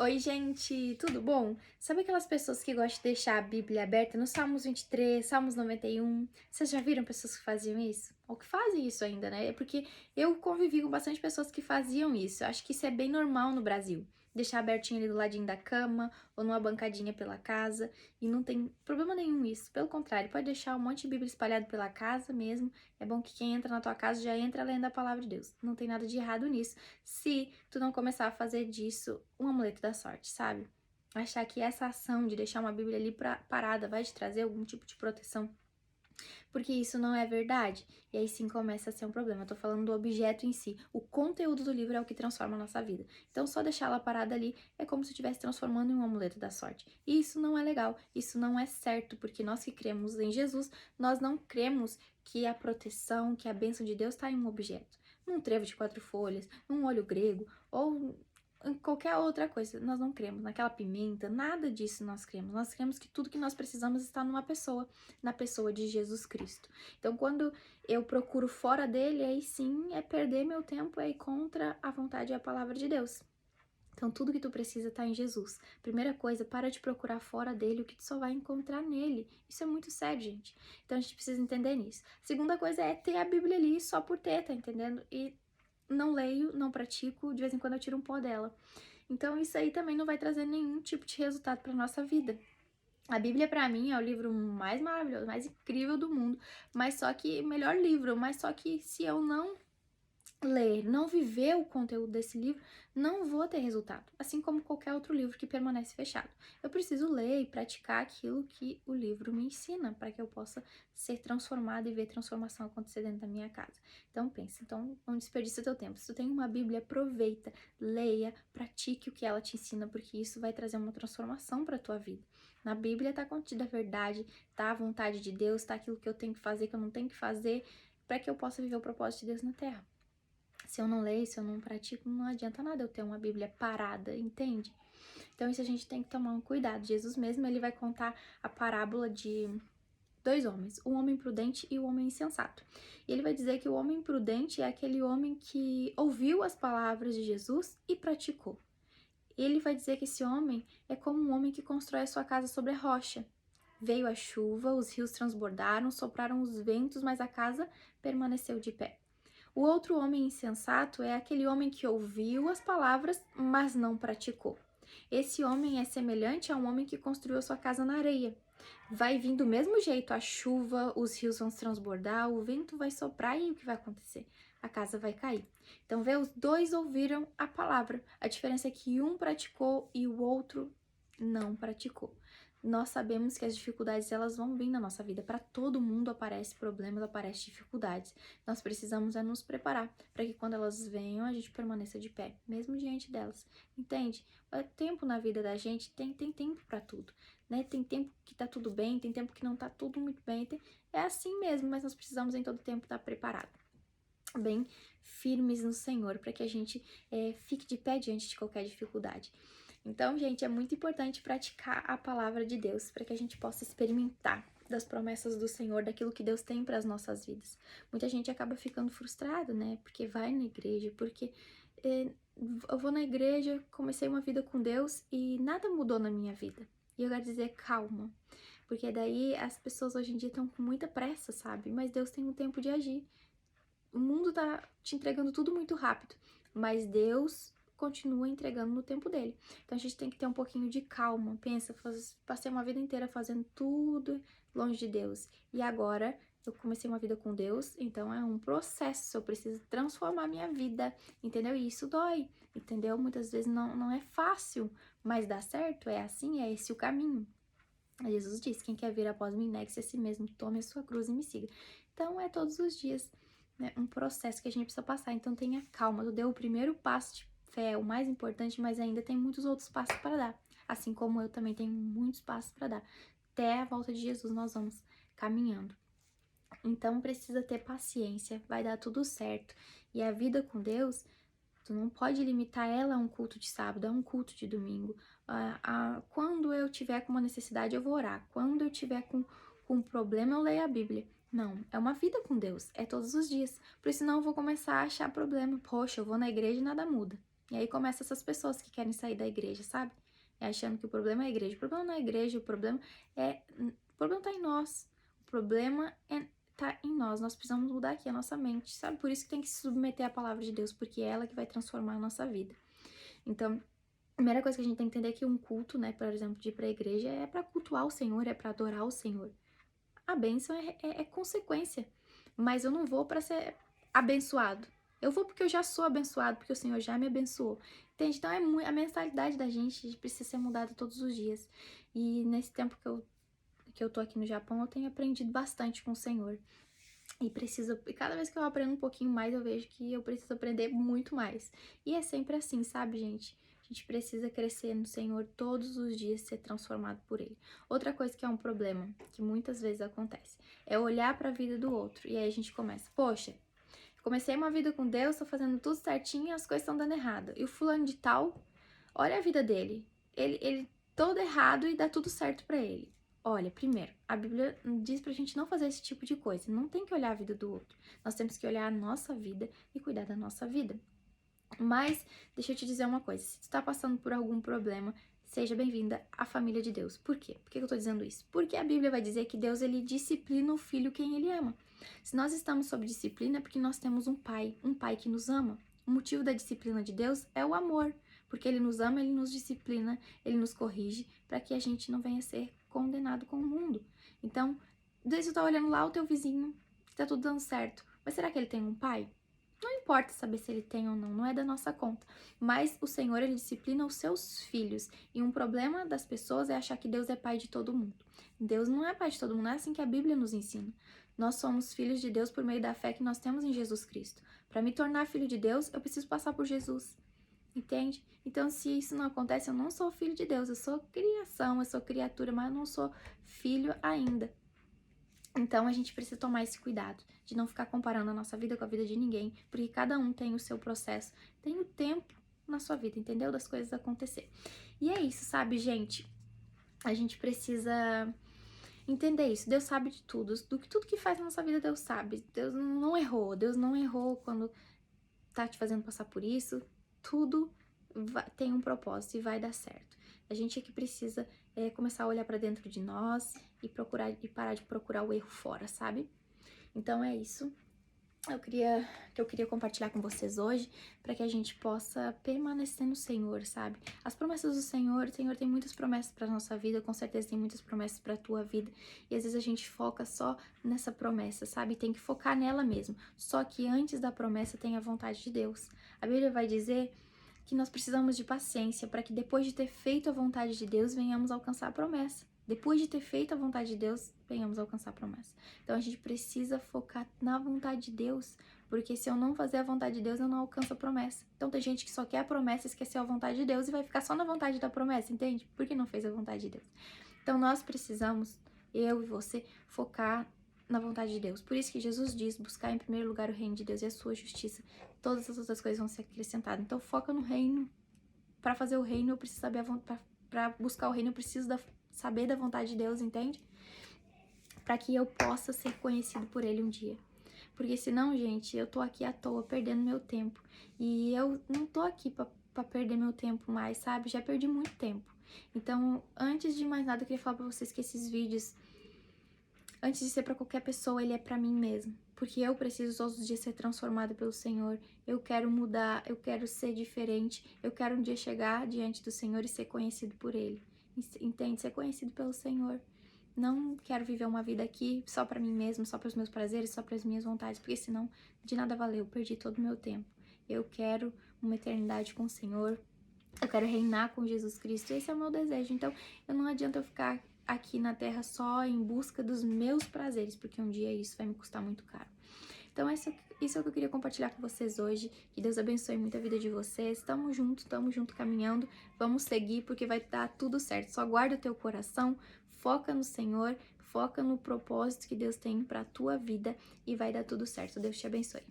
Oi, gente, tudo bom? Sabe aquelas pessoas que gostam de deixar a Bíblia aberta no Salmos 23, Salmos 91? Vocês já viram pessoas que faziam isso? Ou que fazem isso ainda, né? Porque eu convivi com bastante pessoas que faziam isso. Eu acho que isso é bem normal no Brasil. Deixar abertinho ali do ladinho da cama ou numa bancadinha pela casa. E não tem problema nenhum isso. Pelo contrário, pode deixar um monte de Bíblia espalhado pela casa mesmo. É bom que quem entra na tua casa já entra lendo a palavra de Deus. Não tem nada de errado nisso se tu não começar a fazer disso um amuleto da sorte, sabe? Achar que essa ação de deixar uma Bíblia ali parada vai te trazer algum tipo de proteção, porque isso não é verdade. E aí sim começa a ser um problema. Eu tô falando do objeto em si. O conteúdo do livro é o que transforma a nossa vida. Então só deixar ela parada ali é como se estivesse transformando em um amuleto da sorte. E isso não é legal, isso não é certo, porque nós que cremos em Jesus, nós não cremos que a proteção, que a bênção de Deus está em um objeto. Num trevo de 4 folhas, num olho grego, ou em qualquer outra coisa. Nós não cremos naquela pimenta, nada disso nós cremos. Nós cremos que tudo que nós precisamos está numa pessoa, na pessoa de Jesus Cristo. Então, quando eu procuro fora dele, aí sim é perder meu tempo, é ir contra a vontade e a palavra de Deus. Então, tudo que tu precisa está em Jesus. Primeira coisa, para de procurar fora dele o que tu só vai encontrar nele. Isso é muito sério, gente. Então, a gente precisa entender nisso. Segunda coisa é ter a Bíblia ali só por ter, tá entendendo? E não leio, não pratico, de vez em quando eu tiro um pó dela. Então, isso aí também não vai trazer nenhum tipo de resultado para nossa vida. A Bíblia, para mim, é o livro mais maravilhoso, mais incrível do mundo, mas só que, melhor livro, mas só que se eu não ler, não viver o conteúdo desse livro, não vou ter resultado, assim como qualquer outro livro que permanece fechado. Eu preciso ler e praticar aquilo que o livro me ensina, para que eu possa ser transformada e ver transformação acontecer dentro da minha casa. Então pensa, então não desperdice teu tempo. Se tu tem uma Bíblia, aproveita, leia, pratique o que ela te ensina, porque isso vai trazer uma transformação para tua vida. Na Bíblia está contida a verdade, tá a vontade de Deus, tá aquilo que eu tenho que fazer, que eu não tenho que fazer, para que eu possa viver o propósito de Deus na Terra. Se eu não leio, se eu não pratico, não adianta nada eu ter uma Bíblia parada, entende? Então isso a gente tem que tomar um cuidado. Jesus mesmo, ele vai contar a parábola de dois homens, o homem prudente e o homem insensato. E ele vai dizer que o homem prudente é aquele homem que ouviu as palavras de Jesus e praticou. Ele vai dizer que esse homem é como um homem que constrói a sua casa sobre a rocha. Veio a chuva, os rios transbordaram, sopraram os ventos, mas a casa permaneceu de pé. O outro homem insensato é aquele homem que ouviu as palavras, mas não praticou. Esse homem é semelhante a um homem que construiu sua casa na areia. Vai vir do mesmo jeito a chuva, os rios vão se transbordar, o vento vai soprar e o que vai acontecer? A casa vai cair. Então, vê, os dois ouviram a palavra. A diferença é que um praticou e o outro não praticou. Nós sabemos que as dificuldades elas vão vir na nossa vida. Para todo mundo aparece problemas, aparece dificuldades. Nós precisamos é nos preparar para que quando elas venham a gente permaneça de pé, mesmo diante delas. Entende? O tempo na vida da gente tem tempo para tudo, né? Tem tempo que tá tudo bem, tem tempo que não tá tudo muito bem. É assim mesmo, mas nós precisamos em todo tempo estar preparado, bem firmes no Senhor, para que a gente fique de pé diante de qualquer dificuldade. Então, gente, é muito importante praticar a palavra de Deus para que a gente possa experimentar das promessas do Senhor, daquilo que Deus tem para as nossas vidas. Muita gente acaba ficando frustrado, né? Porque vai na igreja, porque eu vou na igreja, comecei uma vida com Deus e nada mudou na minha vida. E eu quero dizer, calma, porque daí as pessoas hoje em dia estão com muita pressa, sabe? Mas Deus tem um tempo de agir. O mundo tá te entregando tudo muito rápido, mas Deus continua entregando no tempo dele. Então a gente tem que ter um pouquinho de calma. Pensa, passei uma vida inteira fazendo tudo longe de Deus. E agora eu comecei uma vida com Deus, então é um processo. Eu preciso transformar minha vida, entendeu? E isso dói, entendeu? Muitas vezes não é fácil, mas dá certo, é assim, é esse o caminho. Jesus disse: quem quer vir após mim, negue-se a si mesmo, tome a sua cruz e me siga. Então é todos os dias, né, um processo que a gente precisa passar. Então tenha calma, tu deu o primeiro passo de fé, o mais importante, mas ainda tem muitos outros passos para dar. Assim como eu também tenho muitos passos para dar. Até a volta de Jesus nós vamos caminhando. Então precisa ter paciência, vai dar tudo certo. E a vida com Deus, tu não pode limitar ela a um culto de sábado, a um culto de domingo. Quando eu tiver com uma necessidade, eu vou orar. Quando eu tiver com um problema, eu leio a Bíblia. Não, é uma vida com Deus, é todos os dias. Porque senão eu vou começar a achar problema. Poxa, eu vou na igreja e nada muda. E aí começa essas pessoas que querem sair da igreja, sabe? E achando que o problema é a igreja. O problema não é a igreja, o problema tá em nós. O problema tá em nós. Nós precisamos mudar aqui a nossa mente, sabe? Por isso que tem que se submeter à palavra de Deus, porque é ela que vai transformar a nossa vida. Então, a primeira coisa que a gente tem que entender é que um culto, né, por exemplo, de ir pra igreja é pra cultuar o Senhor, é pra adorar o Senhor. A bênção é consequência, mas eu não vou pra ser abençoado. Eu vou porque eu já sou abençoado, porque o Senhor já me abençoou. Entende? Então, a mentalidade da gente precisa ser mudada todos os dias. E nesse tempo que eu tô aqui no Japão, eu tenho aprendido bastante com o Senhor. E cada vez que eu aprendo um pouquinho mais, eu vejo que eu preciso aprender muito mais. E é sempre assim, sabe, gente? A gente precisa crescer no Senhor todos os dias, ser transformado por Ele. Outra coisa que é um problema, que muitas vezes acontece, é olhar para a vida do outro. E aí a gente começa, poxa, comecei uma vida com Deus, tô fazendo tudo certinho e as coisas estão dando errado. E o fulano de tal, olha a vida dele. Ele todo errado e dá tudo certo para ele. Olha, primeiro, a Bíblia diz pra gente não fazer esse tipo de coisa. Não tem que olhar a vida do outro. Nós temos que olhar a nossa vida e cuidar da nossa vida. Mas, deixa eu te dizer uma coisa. Se tu tá passando por algum problema, seja bem-vinda à família de Deus. Por quê? Por que eu tô dizendo isso? Porque a Bíblia vai dizer que Deus, ele disciplina o filho quem ele ama. Se nós estamos sob disciplina, é porque nós temos um pai que nos ama. O motivo da disciplina de Deus é o amor. Porque ele nos ama, ele nos disciplina, ele nos corrige, para que a gente não venha ser condenado com o mundo. Então, às vezes tu tá olhando lá o teu vizinho, que tá tudo dando certo. Mas será que ele tem um pai? Não importa saber se ele tem ou não, não é da nossa conta. Mas o Senhor, ele disciplina os seus filhos. E um problema das pessoas é achar que Deus é pai de todo mundo. Deus não é pai de todo mundo, é assim que a Bíblia nos ensina. Nós somos filhos de Deus por meio da fé que nós temos em Jesus Cristo. Para me tornar filho de Deus, eu preciso passar por Jesus. Entende? Então, se isso não acontece, eu não sou filho de Deus. Eu sou criação, eu sou criatura, mas eu não sou filho ainda. Então, a gente precisa tomar esse cuidado de não ficar comparando a nossa vida com a vida de ninguém, porque cada um tem o seu processo, tem o tempo na sua vida, entendeu? Das coisas acontecer. E é isso, sabe, gente? A gente precisa entender isso. Deus sabe de tudo. Tudo que faz na nossa vida, Deus sabe. Deus não errou. Deus não errou quando tá te fazendo passar por isso. Tudo tem um propósito e vai dar certo. A gente é que precisa começar a olhar para dentro de nós e parar de procurar o erro fora, sabe? Então é isso que eu queria compartilhar com vocês hoje, para que a gente possa permanecer no Senhor, sabe? As promessas do Senhor, o Senhor tem muitas promessas para nossa vida, com certeza tem muitas promessas para tua vida, e às vezes a gente foca só nessa promessa, sabe? Tem que focar nela mesmo. Só que antes da promessa tem a vontade de Deus. A Bíblia vai dizer que nós precisamos de paciência para que depois de ter feito a vontade de Deus, venhamos alcançar a promessa. Depois de ter feito a vontade de Deus, venhamos alcançar a promessa. Então a gente precisa focar na vontade de Deus, porque se eu não fazer a vontade de Deus, eu não alcanço a promessa. Então tem gente que só quer a promessa, esqueceu a vontade de Deus e vai ficar só na vontade da promessa, entende? Porque não fez a vontade de Deus. Então nós precisamos, eu e você, focar na vontade de Deus. Por isso que Jesus diz, buscar em primeiro lugar o reino de Deus e a sua justiça. Todas as outras coisas vão ser acrescentadas. Então foca no reino. Para fazer o reino, eu preciso saber para buscar o reino, eu preciso saber da vontade de Deus, entende? Para que eu possa ser conhecido por ele um dia. Porque senão, gente, eu tô aqui à toa, perdendo meu tempo. E eu não tô aqui pra perder meu tempo mais, sabe? Já perdi muito tempo. Então, antes de mais nada, eu queria falar pra vocês que esses vídeos, antes de ser pra qualquer pessoa, ele é pra mim mesmo. Porque eu preciso todos os dias ser transformada pelo Senhor. Eu quero mudar, eu quero ser diferente. Eu quero um dia chegar diante do Senhor e ser conhecido por Ele. Entende? Ser conhecido pelo Senhor. Não quero viver uma vida aqui só pra mim mesmo, só para os meus prazeres, só para as minhas vontades, porque senão de nada valeu, perdi todo o meu tempo. Eu quero uma eternidade com o Senhor, eu quero reinar com Jesus Cristo, esse é o meu desejo. Então, não adianta eu ficar aqui na Terra só em busca dos meus prazeres, porque um dia isso vai me custar muito caro. Então, isso é o que eu queria compartilhar com vocês hoje. Que Deus abençoe muito a vida de vocês. Tamo junto caminhando. Vamos seguir, porque vai dar tudo certo. Só guarda o teu coração, foca no Senhor, foca no propósito que Deus tem pra tua vida e vai dar tudo certo. Deus te abençoe.